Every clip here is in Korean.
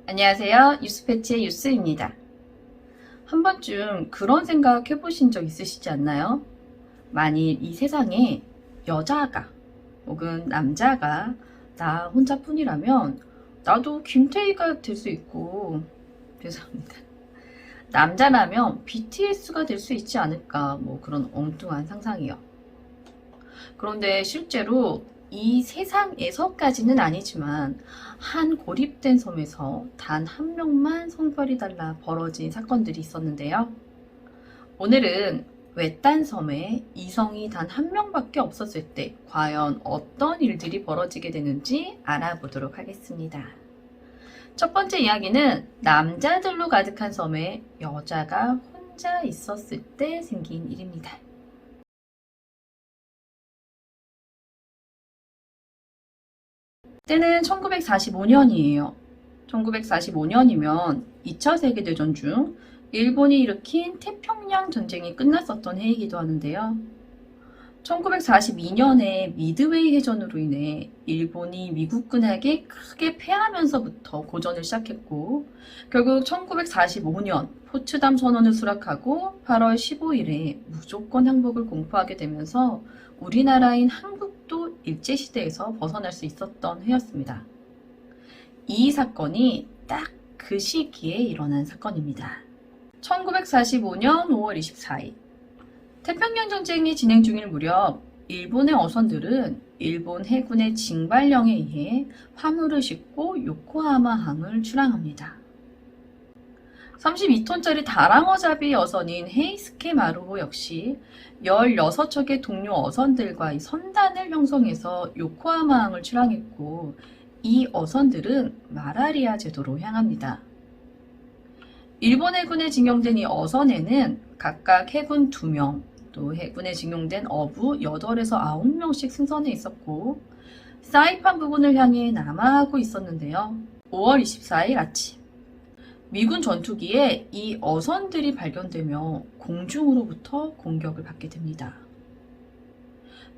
안녕하세요. 뉴스패치의 유스입니다. 한 번쯤 그런 생각 해보신 적 있으시지 않나요? 만일 이 세상에 여자가 혹은 남자가 나 혼자뿐이라면 나도 김태희가 될 수 있고, 죄송합니다. 남자라면 BTS가 될 수 있지 않을까, 그런 엉뚱한 상상이요. 그런데 실제로 이 세상에서까지는 아니지만 한 고립된 섬에서 단 한 명만 성별이 달라 벌어진 사건들이 있었는데요. 오늘은 외딴 섬에 이성이 단 한 명밖에 없었을 때 과연 어떤 일들이 벌어지게 되는지 알아보도록 하겠습니다. 첫 번째 이야기는 남자들로 가득한 섬에 여자가 혼자 있었을 때 생긴 일입니다. 때는 1945년이에요. 1945년이면 2차 세계대전 중 일본이 일으킨 태평양 전쟁이 끝났었던 해이기도 하는데요. 1942년에 미드웨이 해전으로 인해 일본이 미국군에게 크게 패하면서부터 고전을 시작했고, 결국 1945년 포츠담 선언을 수락하고 8월 15일에 무조건 항복을 공포하게 되면서 우리나라인 한국도 일제시대에서 벗어날 수 있었던 해였습니다. 이 사건이 딱 그 시기에 일어난 사건입니다. 1945년 5월 24일 태평양 전쟁이 진행 중일 무렵 일본의 어선들은 일본 해군의 징발령에 의해 화물을 싣고 요코하마항을 출항합니다. 32톤짜리 다랑어잡이 어선인 헤이스케 마루호 역시 16척의 동료 어선들과 선단을 형성해서 요코하마항을 출항했고, 이 어선들은 마라리아 제도로 향합니다. 일본 해군에 징용된 이 어선에는 각각 해군 2명, 또 해군에 징용된 어부 8에서 9명씩 승선해 있었고, 사이판 부근을 향해 남하하고 있었는데요. 5월 24일 아침, 미군 전투기에 이 어선들이 발견되며 공중으로부터 공격을 받게 됩니다.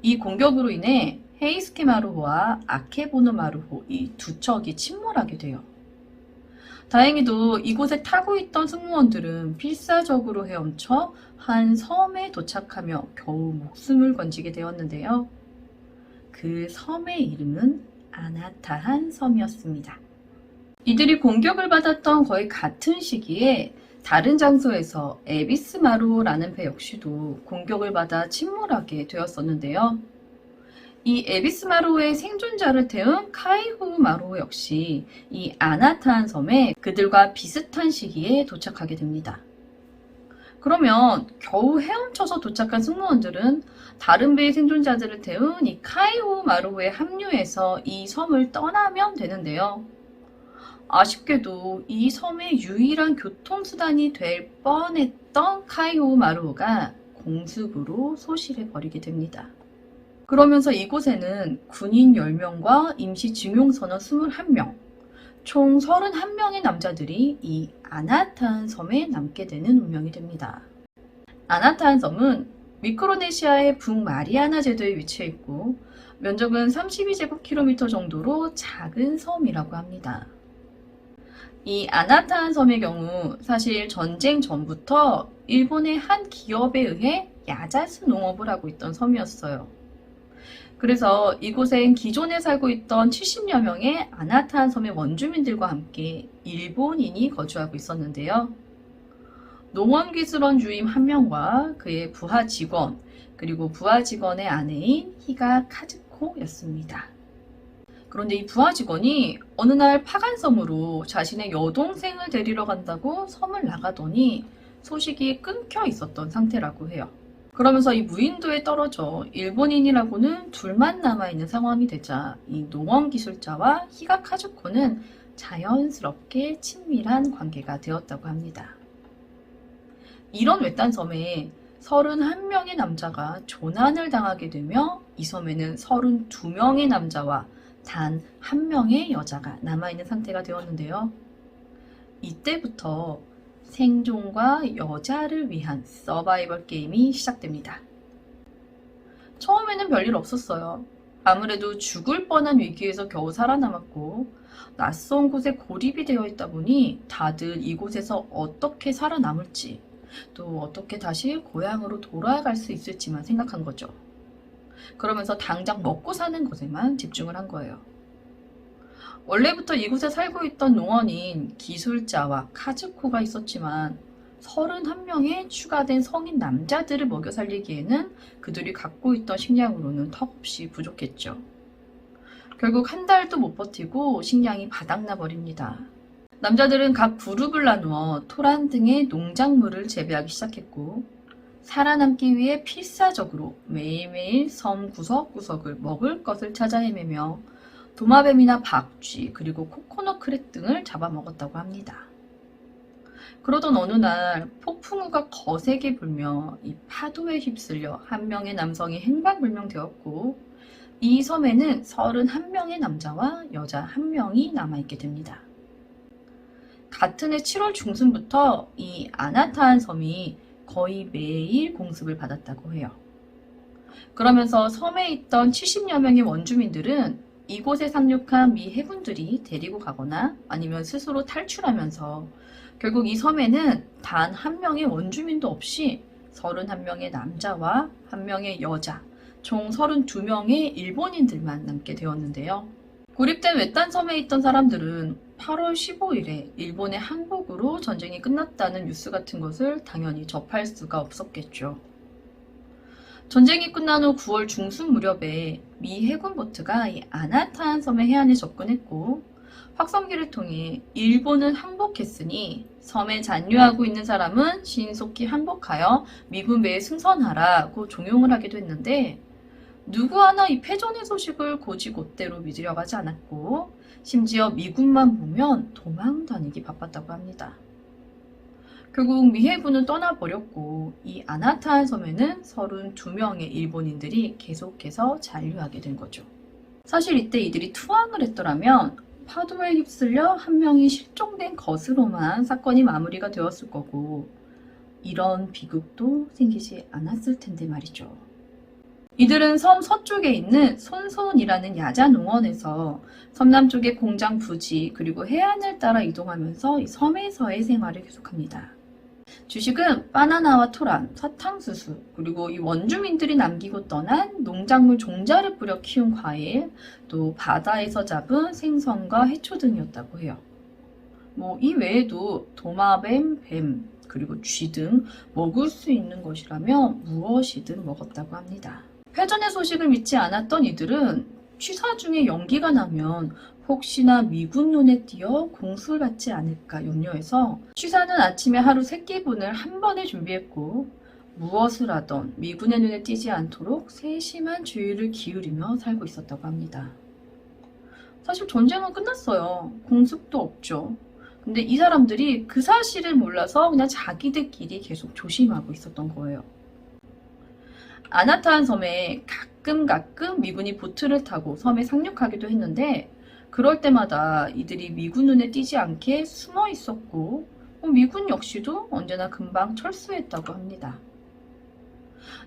이 공격으로 인해 헤이스케 마루호와 아케보노 마루호 이 두 척이 침몰하게 돼요. 다행히도 이곳에 타고 있던 승무원들은 필사적으로 헤엄쳐 한 섬에 도착하며 겨우 목숨을 건지게 되었는데요. 그 섬의 이름은 아나타한 섬이었습니다. 이들이 공격을 받았던 거의 같은 시기에 다른 장소에서 에비스 마루호라는 배 역시도 공격을 받아 침몰하게 되었었는데요. 이 에비스 마루호의 생존자를 태운 카이후 마루호 역시 이 아나타한 섬에 그들과 비슷한 시기에 도착하게 됩니다. 그러면 겨우 헤엄쳐서 도착한 승무원들은 다른 배의 생존자들을 태운 이 카이후 마루호에 합류해서 이 섬을 떠나면 되는데요. 아쉽게도 이 섬의 유일한 교통수단이 될 뻔했던 카이오 마루호가 공습으로 소실해 버리게 됩니다. 그러면서 이곳에는 군인 10명과 임시 징용선원 21명, 총 31명의 남자들이 이 아나타한 섬에 남게 되는 운명이 됩니다. 아나타한 섬은 미크로네시아의 북마리아나 제도에 위치해 있고, 면적은 32제곱킬로미터 정도로 작은 섬이라고 합니다. 이 아나타한 섬의 경우 사실 전쟁 전부터 일본의 한 기업에 의해 야자수 농업을 하고 있던 섬이었어요. 그래서 이곳엔 기존에 살고 있던 70여 명의 아나타한 섬의 원주민들과 함께 일본인이 거주하고 있었는데요. 농원기술원 주임 1명과 그의 부하 직원, 그리고 부하 직원의 아내인 히가 카즈코였습니다. 그런데 이 부하 직원이 어느 날 파간섬으로 자신의 여동생을 데리러 간다고 섬을 나가더니 소식이 끊겨 있었던 상태라고 해요. 그러면서 이 무인도에 떨어져 일본인이라고는 둘만 남아있는 상황이 되자 이 농원기술자와 히가 카즈코는 자연스럽게 친밀한 관계가 되었다고 합니다. 이런 외딴 섬에 31명의 남자가 조난을 당하게 되며 이 섬에는 32명의 남자와 단 1명의 여자가 남아있는 상태가 되었는데요. 이때부터 생존과 여자를 위한 서바이벌 게임이 시작됩니다. 처음에는 별일 없었어요. 아무래도 죽을 뻔한 위기에서 겨우 살아남았고 낯선 곳에 고립이 되어 있다 보니 다들 이곳에서 어떻게 살아남을지 또 어떻게 다시 고향으로 돌아갈 수 있을지만 생각한 거죠. 그러면서 당장 먹고 사는 것에만 집중을 한 거예요. 원래부터 이곳에 살고 있던 농원인 기술자와 카즈코가 있었지만 31명의 추가된 성인 남자들을 먹여 살리기에는 그들이 갖고 있던 식량으로는 턱없이 부족했죠. 결국 한 달도 못 버티고 식량이 바닥나 버립니다. 남자들은 각 그룹을 나누어 토란 등의 농작물을 재배하기 시작했고 살아남기 위해 필사적으로 매일매일 섬 구석구석을 먹을 것을 찾아 헤매며 도마뱀이나 박쥐 그리고 코코넛 크랙 등을 잡아먹었다고 합니다. 그러던 어느 날 폭풍우가 거세게 불며 이 파도에 휩쓸려 한 명의 남성이 행방불명되었고 이 섬에는 31명의 남자와 여자 1명이 남아있게 됩니다. 같은 해 7월 중순부터 이 아나타한 섬이 거의 매일 공습을 받았다고 해요. 그러면서 섬에 있던 70여 명의 원주민들은 이곳에 상륙한 미 해군들이 데리고 가거나 아니면 스스로 탈출하면서 결국 이 섬에는 단 한 명의 원주민도 없이 31명의 남자와 1명의 여자, 총 32명의 일본인들만 남게 되었는데요. 고립된 외딴 섬에 있던 사람들은 8월 15일에 일본의 항복으로 전쟁이 끝났다는 뉴스 같은 것을 당연히 접할 수가 없었겠죠. 전쟁이 끝난 후 9월 중순 무렵에 미 해군 보트가 이 아나타한 섬의 해안에 접근했고 확성기를 통해 일본은 항복했으니 섬에 잔류하고 있는 사람은 신속히 항복하여 미군 배에 승선하라고 종용을 하기도 했는데 누구 하나 이 패전의 소식을 곧이곧대로 믿으려고 하지 않았고 심지어 미군만 보면 도망 다니기 바빴다고 합니다. 결국 미 해군은 떠나버렸고 이 아나타한 섬에는 32명의 일본인들이 계속해서 잔류하게 된 거죠. 사실 이때 이들이 투항을 했더라면 파도에 휩쓸려 한 명이 실종된 것으로만 사건이 마무리가 되었을 거고 이런 비극도 생기지 않았을 텐데 말이죠. 이들은 섬 서쪽에 있는 손손이라는 야자 농원에서 섬 남쪽의 공장 부지 그리고 해안을 따라 이동하면서 이 섬에서의 생활을 계속합니다. 주식은 바나나와 토란, 사탕수수, 그리고 이 원주민들이 남기고 떠난 농작물 종자를 뿌려 키운 과일, 또 바다에서 잡은 생선과 해초 등이었다고 해요. 이 외에도 도마뱀, 뱀, 그리고 쥐 등 먹을 수 있는 것이라면 무엇이든 먹었다고 합니다. 패전의 소식을 믿지 않았던 이들은 취사 중에 연기가 나면 혹시나 미군 눈에 띄어 공수를 받지 않을까 염려해서 취사는 아침에 하루 3끼분을 한 번에 준비했고 무엇을 하던 미군의 눈에 띄지 않도록 세심한 주의를 기울이며 살고 있었다고 합니다. 사실 전쟁은 끝났어요. 공습도 없죠. 근데 이 사람들이 그 사실을 몰라서 그냥 자기들끼리 계속 조심하고 있었던 거예요. 아나타한 섬에 가끔 미군이 보트를 타고 섬에 상륙하기도 했는데 그럴 때마다 이들이 미군 눈에 띄지 않게 숨어 있었고 미군 역시도 언제나 금방 철수했다고 합니다.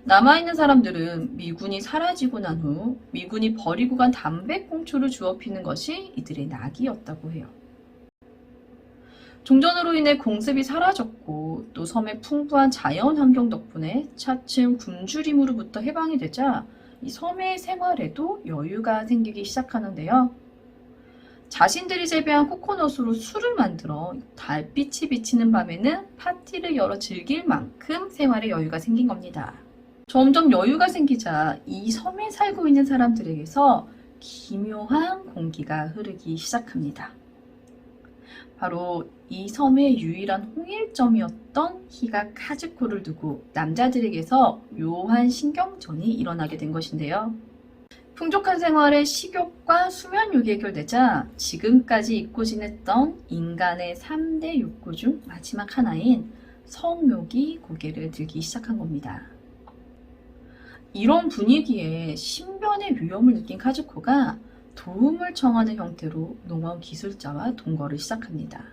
남아있는 사람들은 미군이 사라지고 난 후 미군이 버리고 간 담배꽁초를 주워 피는 것이 이들의 낙이었다고 해요. 종전으로 인해 공습이 사라졌고 또 섬의 풍부한 자연 환경 덕분에 차츰 굶주림으로부터 해방이 되자 이 섬의 생활에도 여유가 생기기 시작하는데요. 자신들이 재배한 코코넛으로 술을 만들어 달빛이 비치는 밤에는 파티를 열어 즐길 만큼 생활에 여유가 생긴 겁니다. 점점 여유가 생기자 이 섬에 살고 있는 사람들에게서 기묘한 공기가 흐르기 시작합니다. 바로 이 섬의 유일한 홍일점이었던 히가 카즈코를 두고 남자들에게서 묘한 신경전이 일어나게 된 것인데요. 풍족한 생활에 식욕과 수면욕이 해결되자 지금까지 잊고 지냈던 인간의 3대 욕구 중 마지막 하나인 성욕이 고개를 들기 시작한 겁니다. 이런 분위기에 신변의 위험을 느낀 카즈코가 도움을 청하는 형태로 농원 기술자와 동거를 시작합니다.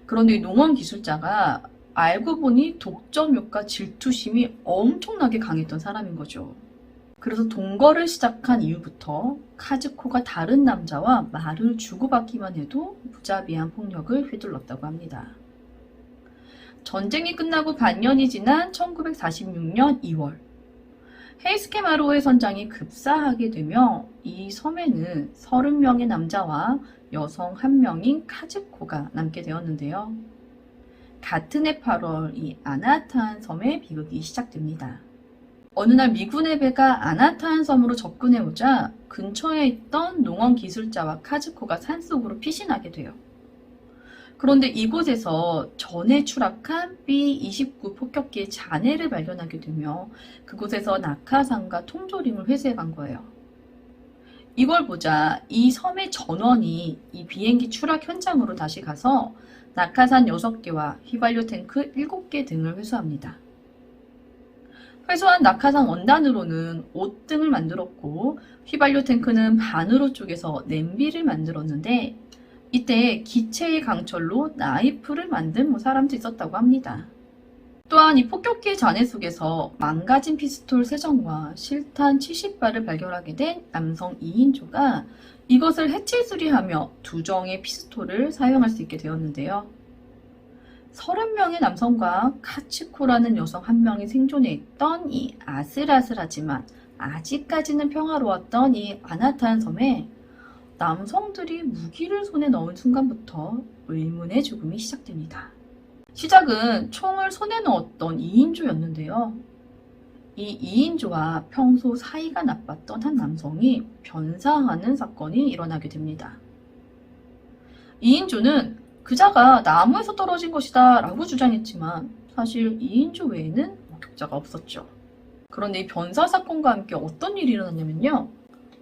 그런데 이 농원 기술자가 알고 보니 독점욕과 질투심이 엄청나게 강했던 사람인 거죠. 그래서 동거를 시작한 이후부터 카즈코가 다른 남자와 말을 주고받기만 해도 무자비한 폭력을 휘둘렀다고 합니다. 전쟁이 끝나고 반년이 지난 1946년 2월, 헤이스케 마루오의 선장이 급사하게 되며 이 섬에는 30명의 남자와 여성 1명인 카즈코가 남게 되었는데요. 같은 해 8월 이 아나타한 섬의 비극이 시작됩니다. 어느 날 미군의 배가 아나타한 섬으로 접근해오자 근처에 있던 농원 기술자와 카즈코가 산속으로 피신하게 돼요. 그런데 이곳에서 전에 추락한 B-29 폭격기의 잔해를 발견하게 되며 그곳에서 낙하산과 통조림을 회수해 간 거예요. 이걸 보자 이 섬의 전원이 이 비행기 추락 현장으로 다시 가서 낙하산 6개와 휘발유 탱크 7개 등을 회수합니다. 회수한 낙하산 원단으로는 옷 등을 만들었고 휘발유 탱크는 반으로 쪼개서 냄비를 만들었는데 이때 기체의 강철로 나이프를 만든 사람도 있었다고 합니다. 또한 이 폭격기의 잔해 속에서 망가진 피스톨 3정과 실탄 70발을 발견하게 된 남성 2인조가 이것을 해체 수리하며 2정의 피스톨을 사용할 수 있게 되었는데요. 30명의 남성과 카츠코라는 여성 1명이 생존해 있던 이 아슬아슬하지만 아직까지는 평화로웠던 이 아나타한 섬에 남성들이 무기를 손에 넣은 순간부터 의문의 죽음이 시작됩니다. 시작은 총을 손에 넣었던 2인조였는데요. 이 2인조와 평소 사이가 나빴던 한 남성이 변사하는 사건이 일어나게 됩니다. 2인조는 그자가 나무에서 떨어진 것이다 라고 주장했지만 사실 2인조 외에는 목격자가 없었죠. 그런데 이 변사 사건과 함께 어떤 일이 일어났냐면요.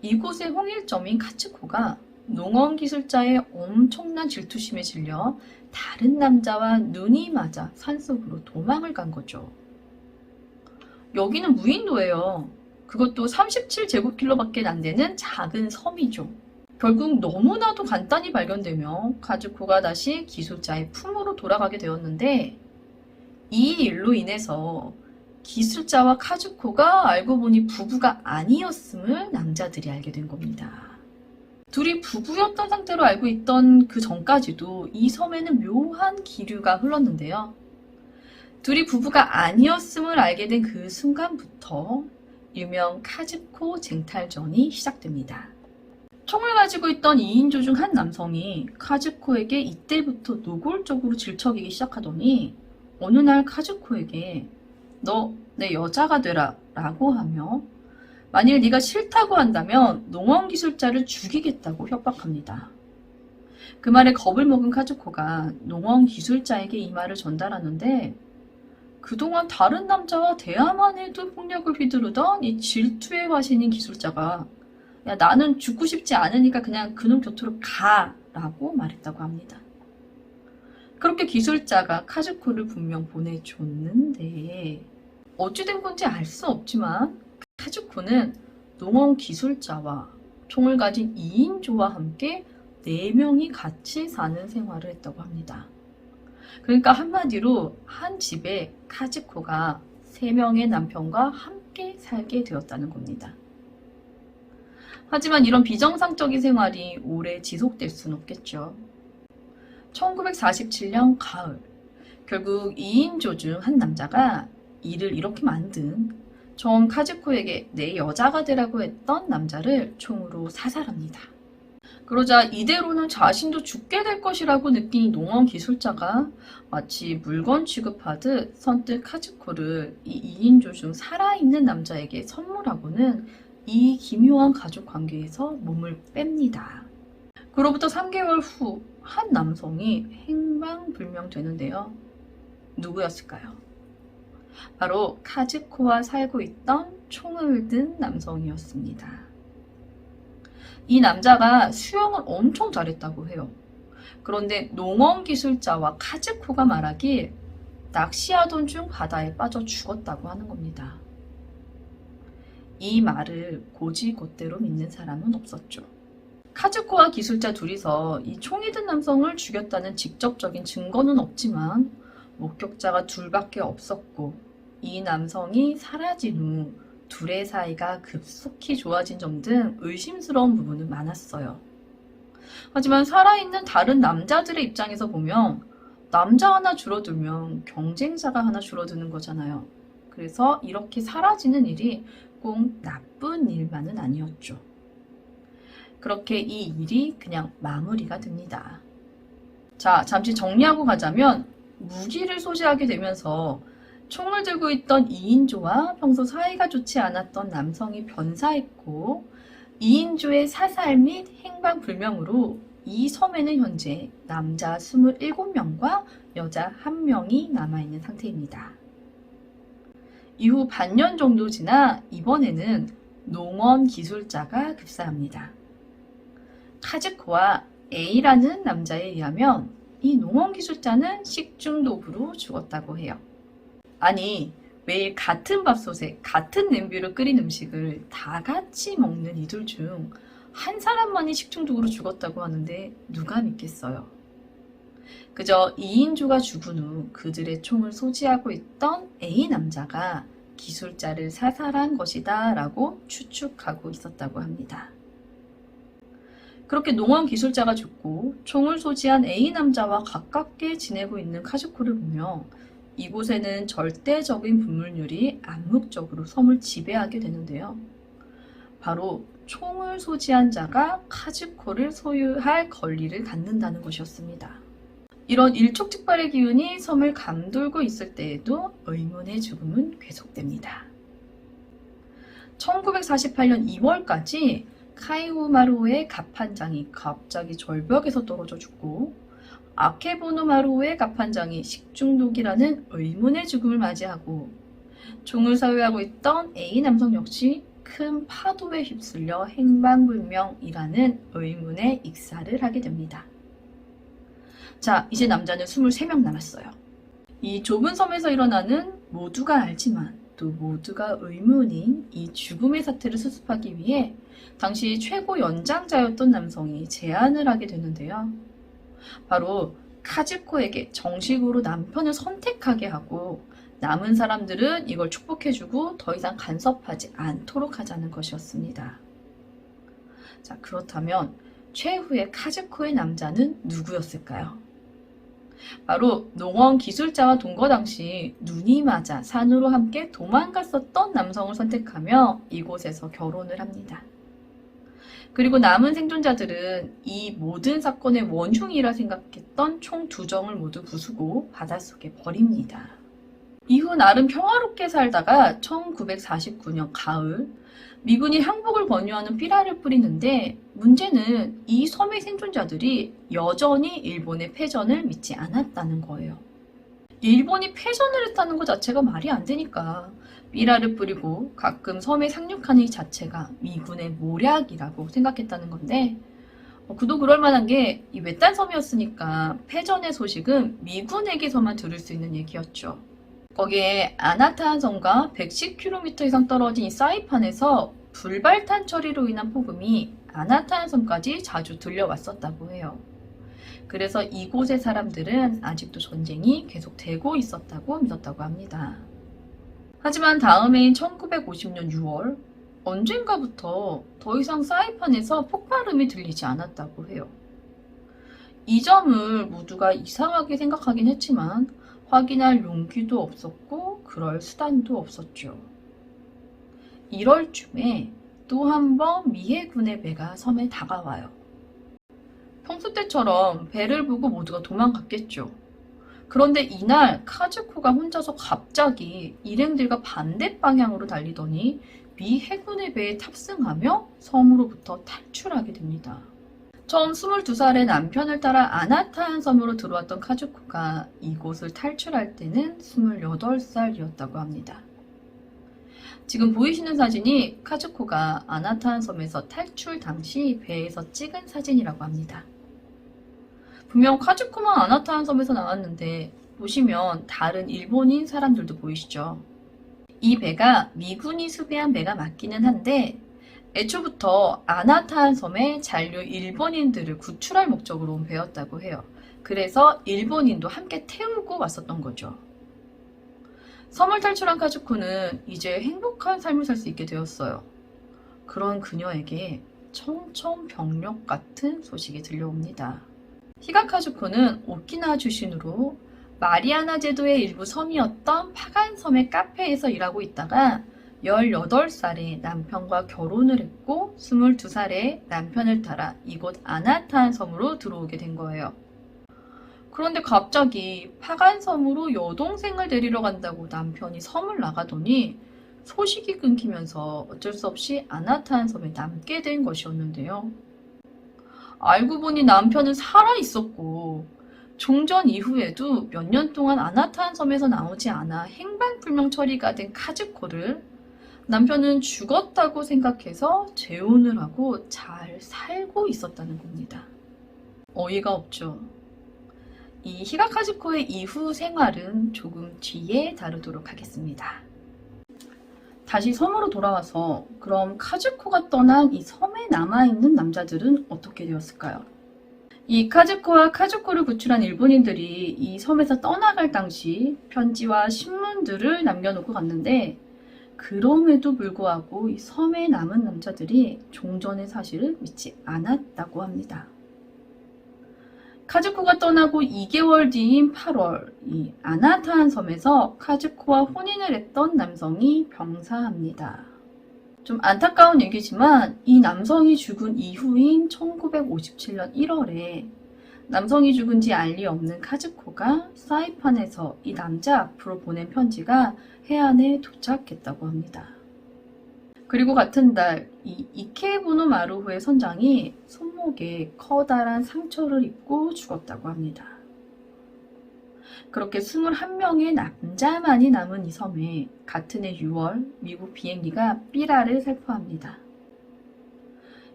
이곳의 홍일점인 카츠코가 농원 기술자의 엄청난 질투심에 질려 다른 남자와 눈이 맞아 산속으로 도망을 간 거죠. 여기는 무인도예요. 그것도 37제곱킬로밖에 안 되는 작은 섬이죠. 결국 너무나도 간단히 발견되며 카즈코가 다시 기술자의 품으로 돌아가게 되었는데 이 일로 인해서 기술자와 카즈코가 알고 보니 부부가 아니었음을 남자들이 알게 된 겁니다. 둘이 부부였던 상태로 알고 있던 그 전까지도 이 섬에는 묘한 기류가 흘렀는데요. 둘이 부부가 아니었음을 알게 된 그 순간부터 일명 카즈코 쟁탈전이 시작됩니다. 총을 가지고 있던 2인조 중 한 남성이 카즈코에게 이때부터 노골적으로 질척이기 시작하더니 어느 날 카즈코에게 너 내 여자가 되라 라고 하며 만일 네가 싫다고 한다면 농원 기술자를 죽이겠다고 협박합니다. 그 말에 겁을 먹은 카즈코가 농원 기술자에게 이 말을 전달하는데 그동안 다른 남자와 대화만 해도 폭력을 휘두르던 이 질투의 화신인 기술자가 야 나는 죽고 싶지 않으니까 그냥 그놈 곁으로 가 라고 말했다고 합니다. 그렇게 기술자가 카즈코를 분명 보내줬는데 어찌된 건지 알 수 없지만 카즈코는 농원 기술자와 총을 가진 2인조와 함께 4명이 같이 사는 생활을 했다고 합니다. 그러니까 한마디로 한 집에 카즈코가 3명의 남편과 함께 살게 되었다는 겁니다. 하지만 이런 비정상적인 생활이 오래 지속될 수는 없겠죠. 1947년 가을, 결국 2인조 중 한 남자가 일을 이렇게 만든 처음 카즈코에게 내 여자가 되라고 했던 남자를 총으로 사살합니다. 그러자 이대로는 자신도 죽게 될 것이라고 느낀 농원 기술자가 마치 물건 취급하듯 선뜻 카즈코를 이 2인조 중 살아있는 남자에게 선물하고는 이 기묘한 가족 관계에서 몸을 뺍니다. 그로부터 3개월 후 한 남성이 행방불명되는데요. 누구였을까요? 바로 카즈코와 살고 있던 총을 든 남성이었습니다. 이 남자가 수영을 엄청 잘했다고 해요. 그런데 농원 기술자와 카즈코가 말하길 낚시하던 중 바다에 빠져 죽었다고 하는 겁니다. 이 말을 곧이곧대로 믿는 사람은 없었죠. 카즈코와 기술자 둘이서 이 총이 든 남성을 죽였다는 직접적인 증거는 없지만 목격자가 둘밖에 없었고 이 남성이 사라진 후 둘의 사이가 급속히 좋아진 점 등 의심스러운 부분은 많았어요. 하지만 살아있는 다른 남자들의 입장에서 보면 남자 하나 줄어들면 경쟁자가 하나 줄어드는 거잖아요. 그래서 이렇게 사라지는 일이 꼭 나쁜 일만은 아니었죠. 그렇게 이 일이 그냥 마무리가 됩니다. 자, 잠시 정리하고 가자면 무기를 소지하게 되면서 총을 들고 있던 2인조와 평소 사이가 좋지 않았던 남성이 변사했고 2인조의 사살 및 행방불명으로 이 섬에는 현재 남자 27명과 여자 1명이 남아있는 상태입니다. 이후 반년 정도 지나 이번에는 농원 기술자가 급사합니다. 카즈코와 A라는 남자에 의하면 이 농원 기술자는 식중독으로 죽었다고 해요. 아니, 매일 같은 밥솥에 같은 냄비로 끓인 음식을 다 같이 먹는 이들 중 한 사람만이 식중독으로 죽었다고 하는데 누가 믿겠어요? 그저 2인조가 죽은 후 그들의 총을 소지하고 있던 A 남자가 기술자를 사살한 것이다 라고 추측하고 있었다고 합니다. 그렇게 농원 기술자가 죽고 총을 소지한 A 남자와 가깝게 지내고 있는 카즈코를 보며 이곳에는 절대적인 분물률이 암묵적으로 섬을 지배하게 되는데요. 바로 총을 소지한 자가 카즈코를 소유할 권리를 갖는다는 것이었습니다. 이런 일촉즉발의 기운이 섬을 감돌고 있을 때에도 의문의 죽음은 계속됩니다. 1948년 2월까지 카이우마루의 갑판장이 갑자기 절벽에서 떨어져 죽고 아케보노마루의 갑판장이 식중독이라는 의문의 죽음을 맞이하고 총을 사유하고 있던 A 남성 역시 큰 파도에 휩쓸려 행방불명이라는 의문의 익사를 하게 됩니다. 자, 이제 남자는 23명 남았어요. 이 좁은 섬에서 일어나는 모두가 알지만 또 모두가 의문인 이 죽음의 사태를 수습하기 위해 당시 최고 연장자였던 남성이 제안을 하게 되는데요. 바로 카즈코에게 정식으로 남편을 선택하게 하고 남은 사람들은 이걸 축복해주고 더 이상 간섭하지 않도록 하자는 것이었습니다. 자, 그렇다면 최후의 카즈코의 남자는 누구였을까요? 바로 농원 기술자와 동거 당시 눈이 맞아 산으로 함께 도망갔었던 남성을 선택하며 이곳에서 결혼을 합니다. 그리고 남은 생존자들은 이 모든 사건의 원흉이라 생각했던 총 2정을 모두 부수고 바닷속에 버립니다. 이후 나름 평화롭게 살다가 1949년 가을 미군이 항복을 권유하는 삐라를 뿌리는데 문제는 이 섬의 생존자들이 여전히 일본의 패전을 믿지 않았다는 거예요. 일본이 패전을 했다는 것 자체가 말이 안 되니까 삐라를 뿌리고 가끔 섬에 상륙하는 이 자체가 미군의 모략이라고 생각했다는 건데 그도 그럴 만한 게 이 외딴 섬이었으니까 패전의 소식은 미군에게서만 들을 수 있는 얘기였죠. 거기에 아나타한 섬과 110km 이상 떨어진 이 사이판에서 불발탄 처리로 인한 폭음이 아나타한 섬까지 자주 들려왔었다고 해요. 그래서 이곳의 사람들은 아직도 전쟁이 계속되고 있었다고 믿었다고 합니다. 하지만 다음 해인 1950년 6월 언젠가부터 더 이상 사이판에서 폭발음이 들리지 않았다고 해요. 이 점을 모두가 이상하게 생각하긴 했지만 확인할 용기도 없었고 그럴 수단도 없었죠. 1월 쯤에 또 한 번 미해군의 배가 섬에 다가와요. 평소 때처럼 배를 보고 모두가 도망갔겠죠. 그런데 이날 카즈코가 혼자서 갑자기 일행들과 반대 방향으로 달리더니 미 해군의 배에 탑승하며 섬으로부터 탈출하게 됩니다. 처음 22살의 남편을 따라 아나타한 섬으로 들어왔던 카즈코가 이곳을 탈출할 때는 28살이었다고 합니다. 지금 보이시는 사진이 카즈코가 아나타한 섬에서 탈출 당시 배에서 찍은 사진이라고 합니다. 분명 카즈코만 아나타한 섬에서 나왔는데 보시면 다른 일본인 사람들도 보이시죠? 이 배가 미군이 수배한 배가 맞기는 한데 애초부터 아나타한 섬에 잔류 일본인들을 구출할 목적으로 온 배였다고 해요. 그래서 일본인도 함께 태우고 왔었던 거죠. 섬을 탈출한 카즈코는 이제 행복한 삶을 살 수 있게 되었어요. 그런 그녀에게 청천벽력 같은 소식이 들려옵니다. 히가카즈코는 오키나와 출신으로 마리아나 제도의 일부 섬이었던 파간섬의 카페에서 일하고 있다가 18살에 남편과 결혼을 했고 22살에 남편을 따라 이곳 아나타한 섬으로 들어오게 된 거예요. 그런데 갑자기 파간섬으로 여동생을 데리러 간다고 남편이 섬을 나가더니 소식이 끊기면서 어쩔 수 없이 아나타한 섬에 남게 된 것이었는데요. 알고 보니 남편은 살아 있었고 종전 이후에도 몇 년 동안 아나타한 섬에서 나오지 않아 행방불명 처리가 된 카즈코를 남편은 죽었다고 생각해서 재혼을 하고 잘 살고 있었다는 겁니다. 어이가 없죠. 이 히가카즈코의 이후 생활은 조금 뒤에 다루도록 하겠습니다. 다시 섬으로 돌아와서 그럼 카즈코가 떠난 이 섬에 남아있는 남자들은 어떻게 되었을까요? 이 카즈코와 카즈코를 구출한 일본인들이 이 섬에서 떠나갈 당시 편지와 신문들을 남겨놓고 갔는데 그럼에도 불구하고 이 섬에 남은 남자들이 종전의 사실을 믿지 않았다고 합니다. 카즈코가 떠나고 2개월 뒤인 8월, 이 아나타한 섬에서 카즈코와 혼인을 했던 남성이 병사합니다. 좀 안타까운 얘기지만 이 남성이 죽은 이후인 1957년 1월에 남성이 죽은 지 알 리 없는 카즈코가 사이판에서 이 남자 앞으로 보낸 편지가 해안에 도착했다고 합니다. 그리고 같은 달 이 이케부노 마루후의 선장이 손목에 커다란 상처를 입고 죽었다고 합니다. 그렇게 21명의 남자만이 남은 이 섬에 같은 해 6월 미국 비행기가 삐라를 살포합니다.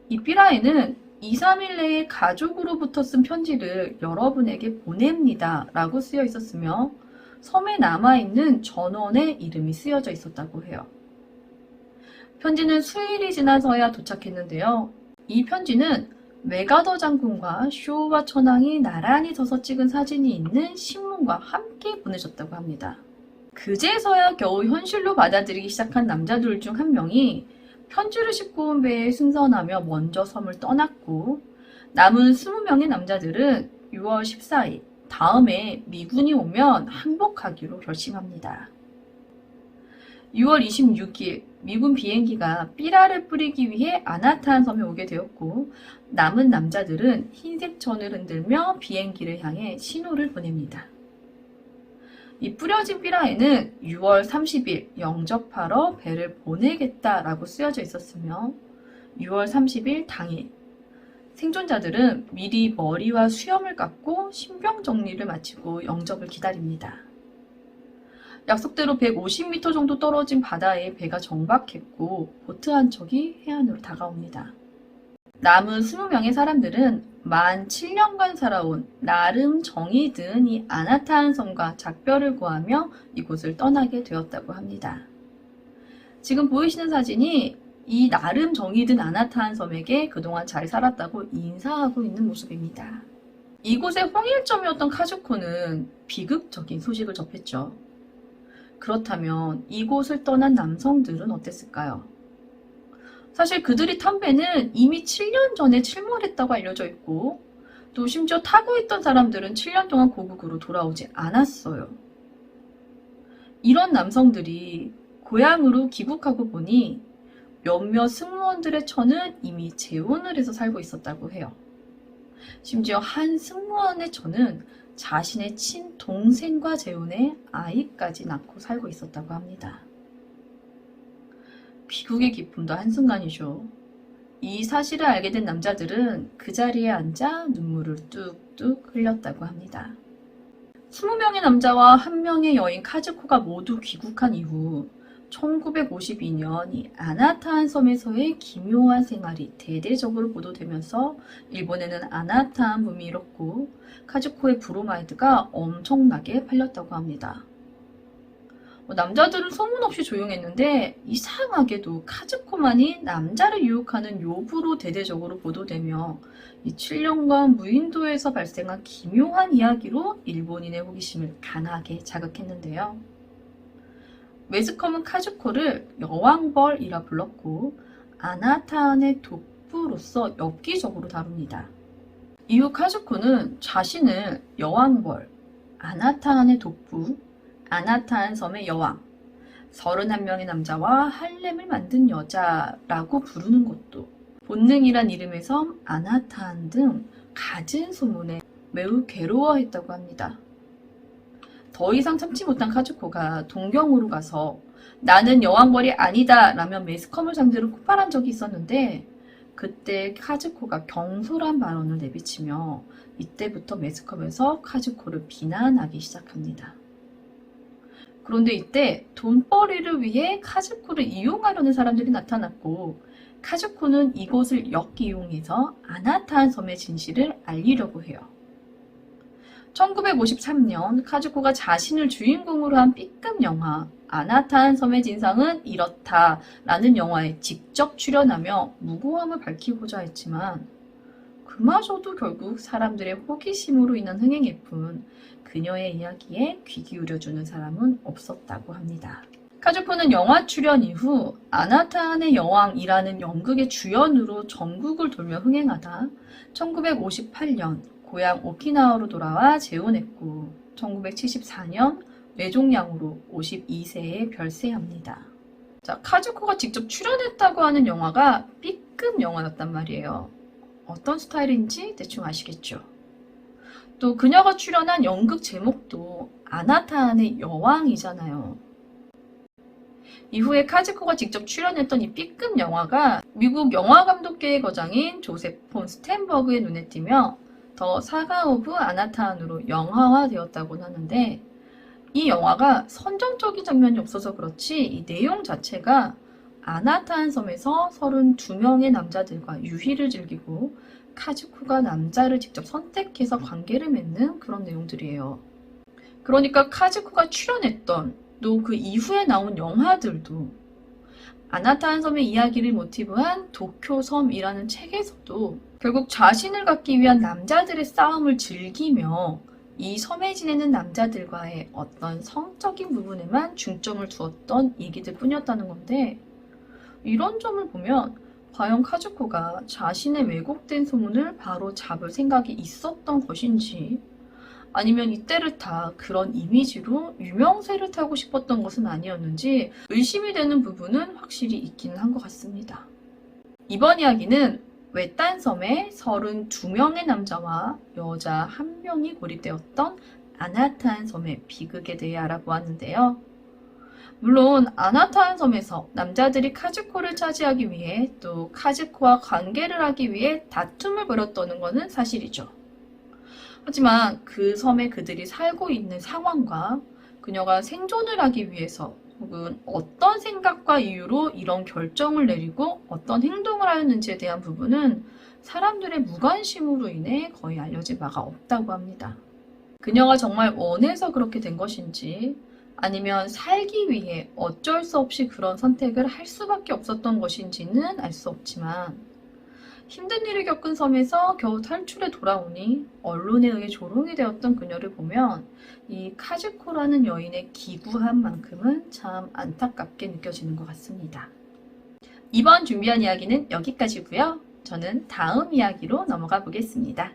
이 삐라에는 2, 3일 내에 가족으로부터 쓴 편지를 여러분에게 보냅니다 라고 쓰여 있었으며 섬에 남아있는 전원의 이름이 쓰여져 있었다고 해요. 편지는 수일이 지나서야 도착했는데요. 이 편지는 메가더 장군과 쇼와 천황이 나란히 서서 찍은 사진이 있는 신문과 함께 보내졌다고 합니다. 그제서야 겨우 현실로 받아들이기 시작한 남자들 중 한 명이 편지를 싣고 온 배에 승선하며 먼저 섬을 떠났고 남은 20명의 남자들은 6월 14일 다음에 미군이 오면 항복하기로 결심합니다. 6월 26일 미군 비행기가 삐라를 뿌리기 위해 아나타한 섬에 오게 되었고 남은 남자들은 흰색 천을 흔들며 비행기를 향해 신호를 보냅니다. 이 뿌려진 삐라에는 6월 30일 영접하러 배를 보내겠다라고 쓰여져 있었으며 6월 30일 당일 생존자들은 미리 머리와 수염을 깎고 신병 정리를 마치고 영접을 기다립니다. 약속대로 150m 정도 떨어진 바다에 배가 정박했고 보트 한 척이 해안으로 다가옵니다. 남은 20명의 사람들은 만 7년간 살아온 나름 정이 든 이 아나타한 섬과 작별을 구하며 이곳을 떠나게 되었다고 합니다. 지금 보이시는 사진이 이 나름 정이 든 아나타한 섬에게 그동안 잘 살았다고 인사하고 있는 모습입니다. 이곳의 홍일점이었던 카즈코는 비극적인 소식을 접했죠. 그렇다면 이곳을 떠난 남성들은 어땠을까요? 사실 그들이 탄 배는 이미 7년 전에 침몰했다고 알려져 있고 또 심지어 타고 있던 사람들은 7년 동안 고국으로 돌아오지 않았어요. 이런 남성들이 고향으로 귀국하고 보니 몇몇 승무원들의 처는 이미 재혼을 해서 살고 있었다고 해요. 심지어 한 승무원의 처는 자신의 친동생과 재혼해 아이까지 낳고 살고 있었다고 합니다. 귀국의 기쁨도 한순간이죠. 이 사실을 알게 된 남자들은 그 자리에 앉아 눈물을 뚝뚝 흘렸다고 합니다. 20명의 남자와 1명의 여인 카즈코가 모두 귀국한 이후 1952년 이 아나타한 섬에서의 기묘한 생활이 대대적으로 보도되면서 일본에는 아나타한 붐이 일었고 카즈코의 브로마이드가 엄청나게 팔렸다고 합니다. 남자들은 소문없이 조용했는데 이상하게도 카즈코만이 남자를 유혹하는 요부로 대대적으로 보도되며 이 7년간 무인도에서 발생한 기묘한 이야기로 일본인의 호기심을 강하게 자극했는데요. 매스컴은 카즈코를 여왕벌이라 불렀고 아나타안의 독부로서 엽기적으로 다룹니다. 이후 카즈코는 자신을 여왕벌, 아나타안의 독부, 아나타안 섬의 여왕, 31명의 남자와 할렘을 만든 여자라고 부르는 것도 본능이란 이름의 섬 아나타안 등 갖은 소문에 매우 괴로워했다고 합니다. 더 이상 참지 못한 카즈코가 동경으로 가서 나는 여왕벌이 아니다 라며 매스컴을 상대로 폭발한 적이 있었는데 그때 카즈코가 경솔한 발언을 내비치며 이때부터 매스컴에서 카즈코를 비난하기 시작합니다. 그런데 이때 돈벌이를 위해 카즈코를 이용하려는 사람들이 나타났고 카즈코는 이곳을 역이용해서 아나타안 섬의 진실을 알리려고 해요. 1953년 카즈코가 자신을 주인공으로 한 B급 영화 아나타안 섬의 진상은 이렇다 라는 영화에 직접 출연하며 무고함을 밝히고자 했지만 그마저도 결국 사람들의 호기심으로 인한 흥행일 뿐 그녀의 이야기에 귀 기울여주는 사람은 없었다고 합니다. 카즈코는 영화 출연 이후 아나타안의 여왕이라는 연극의 주연으로 전국을 돌며 흥행하다 1958년 고향 오키나와로 돌아와 재혼했고 1974년 뇌종양으로 52세에 별세합니다. 자, 카즈코가 직접 출연했다고 하는 영화가 B급 영화였단 말이에요. 어떤 스타일인지 대충 아시겠죠? 또 그녀가 출연한 연극 제목도 아나타안의 여왕이잖아요. 이후에 카즈코가 직접 출연했던 이 B급 영화가 미국 영화감독계의 거장인 조셉 폰 스텐버그의 눈에 띄며 더 사가 오브 아나타안으로 영화화되었다고 하는데 이 영화가 선정적인 장면이 없어서 그렇지 이 내용 자체가 아나타안 섬에서 32명의 남자들과 유희를 즐기고 카즈코가 남자를 직접 선택해서 관계를 맺는 그런 내용들이에요. 그러니까 카즈코가 출연했던 또 그 이후에 나온 영화들도 아나타안 섬의 이야기를 모티브한 도쿄섬이라는 책에서도 결국 자신을 갖기 위한 남자들의 싸움을 즐기며 이 섬에 지내는 남자들과의 어떤 성적인 부분에만 중점을 두었던 얘기들 뿐이었다는 건데 이런 점을 보면 과연 카즈코가 자신의 왜곡된 소문을 바로 잡을 생각이 있었던 것인지 아니면 이때를 타 그런 이미지로 유명세를 타고 싶었던 것은 아니었는지 의심이 되는 부분은 확실히 있기는 한 것 같습니다. 이번 이야기는 외딴 섬에 32명의 남자와 여자 1명이 고립되었던 아나타안 섬의 비극에 대해 알아보았는데요. 물론 아나타안 섬에서 남자들이 카즈코를 차지하기 위해 또 카즈코와 관계를 하기 위해 다툼을 벌였다는 것은 사실이죠. 하지만 그 섬에 그들이 살고 있는 상황과 그녀가 생존을 하기 위해서 혹은 어떤 생각과 이유로 이런 결정을 내리고 어떤 행동을 하였는지에 대한 부분은 사람들의 무관심으로 인해 거의 알려진 바가 없다고 합니다. 그녀가 정말 원해서 그렇게 된 것인지 아니면 살기 위해 어쩔 수 없이 그런 선택을 할 수밖에 없었던 것인지는 알 수 없지만 힘든 일을 겪은 섬에서 겨우 탈출해 돌아오니 언론에 의해 조롱이 되었던 그녀를 보면 이 카즈코라는 여인의 기구함만큼은 참 안타깝게 느껴지는 것 같습니다. 이번 준비한 이야기는 여기까지고요. 저는 다음 이야기로 넘어가 보겠습니다.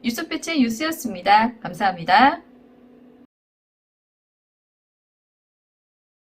뉴스배치의 뉴스였습니다. 감사합니다.